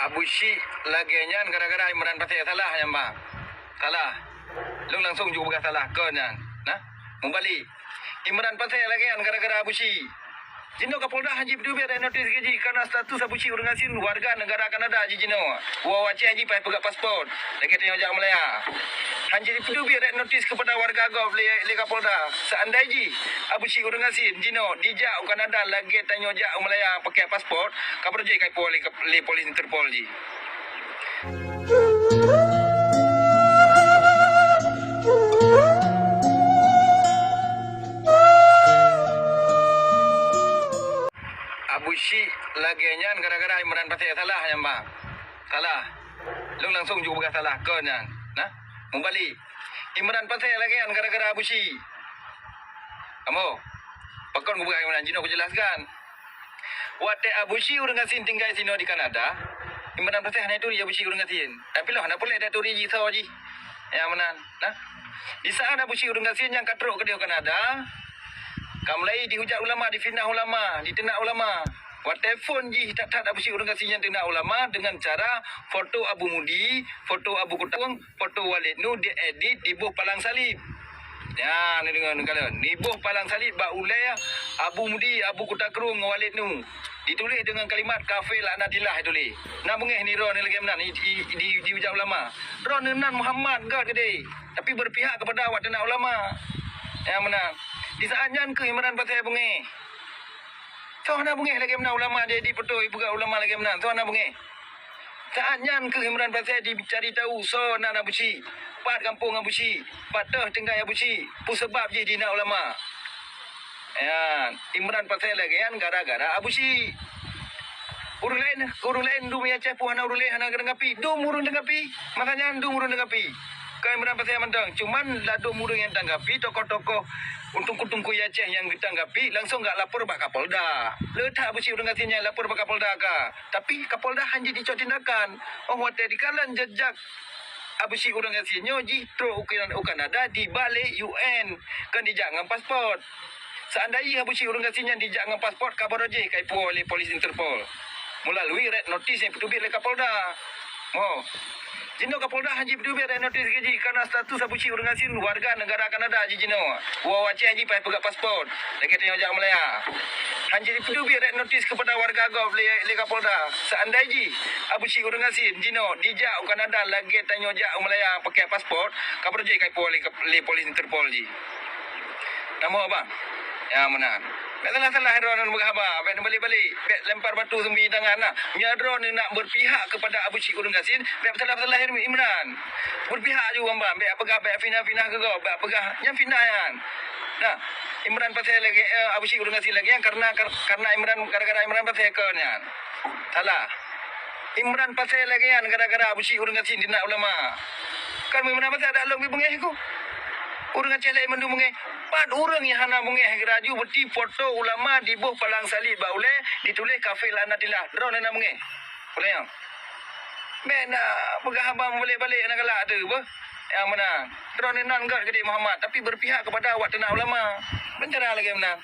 Abu Syik lagi nyan gara-gara Imran Pasir salah yang bang. Salah. Lu langsung juga salah ke nyan. Nah, membalik. Imran Pasir lagi nyan gara-gara Abu Syik. Jino Kapolda Haji Bidubir ada notis gaji karena status Abu Syik orang asing warga negara Kanada Haji Jino. Wawaci Haji payah pegang pasport. Lagi tengok jak Melaya. Haji Bidubir ada notis kepada warga Gov le Kapolda. Seandainya Abu Syik orang asing Jino dijak Kanada lagi tengok jak Melaya pakai pasport. Kapolda je kai le polis Interpol ji. Abu Syik lagi nyan gara-gara Imran Pasir salah yang bang. Salah. Lu langsung juga salah ke nyan. Nah, membalik. Imran Pasir lagi nyan gara-gara Abu Syik. Kamu pakon bukan Imran Jino aku jelaskan. Wate Abu Syik orang asin tinggal sini di Kanada. Imran Pasir hanya tu Abu Syik orang asin. Tapi lah nak boleh ada tu ji saw ji. Yang mana? Nah. Di saat Abu Syik orang asin yang katrok ke dia Kanada. Kamlai dihujat ulama, difitnah ulama, ditenak ulama. Telefon ji tak Abu Syik orang kasih yang tenak ulama dengan cara foto Abu Mudi, foto Abu Kutung, foto Walid Nu diedit di buh palang salib. Ya, ni dengar kalian. Ni buh palang salib ba ulai Abu Mudi, Abu Kutakrung, Walid Nu. Ditulis dengan kalimat kafir laknatillah tulis. Nak bengih ni ron ni lagi menan di hujat ulama. Ron nan Muhammad gad gede. Tapi berpihak kepada awak tenak ulama. Yang menang. Di saat nyan ke Imran Pasir bungi. So nak bungi lagi menang ulama dia di petu ibu ulama lagi menang. So nak bungi. Saat nyan ke Imran Pasir dicari tahu so nak Abu Syik. Pat kampung Abu Syik. Patah tinggal Abu Syik. Pu sebab je dina ulama. Ya, Imran Pasir lagi kan gara-gara Abu Syik. Urung lain du punya cep puhana urung lain hana dengapi. Du murun dengapi. Makanya du murun dengapi. Kau Imran Pasir mentang. Cuman ladu murung yang tanggapi tokoh-tokoh untung-kutung Aceh yang ditanggapi langsung gak lapor pak Kapolda. Letak Abu Syik orang kasihnya lapor pak Kapolda ka. Tapi Kapolda hanya dicot tindakan. Oh wate dikalan jejak Abu Syik orang kasihnya jitro ukiran Kanada di balik UN kan dijak dengan pasport. Seandainya Abu Syik orang kasihnya dijak dengan pasport kabar aja kai oleh polis Interpol melalui red notice yang ditubik oleh Kapolda. Oh. Jino Kapolda Haji Bidubir ada notis gaji karena status Abu Syik orang asing warga negara Kanada Haji Jino. Wawaci Haji payah pegang pasport. Lagi tengok jak Melaya. Haji Bidubir ada notis kepada warga Gov le Kapolda. Seandainya Abu Syik orang asing Jino dijak Kanada lagi tengok jak Melaya pakai pasport. Kapolda je kai le polis Interpol ji. Nama apa? Ya mana? Baik salah drone berkhabar. Baik balik-balik. Baik lempar batu sembi tangan lah. Nya drone nak berpihak kepada Abu Syik orang kasih. Baik salah Imran. Berpihak juga mbak. Baik pegah baik finah ke kau. Baik pegah yang finah kan. Nah, Imran Pasir lagi Abu Syik orang kasih lagi yang karena Imran gara-gara Imran Pasir ke ni. Salah. Imran Pasir lagi yang gara-gara Abu Syik orang kasih dina ulama. Kan Imran Pasir ada long bengeh ku. Orang Aceh lain mendu bengeh. Pat orang yang hana bengeh raju beti foto ulama di buh palang salib ba boleh ditulis kafir laknatillah. Drone nak bengeh. Boleh yang? Bena pegah abang balik-balik nak galak tu apa? Yang menang. Drone nan gad gede Muhammad tapi berpihak kepada awak tenak ulama. Bencana lagi menang.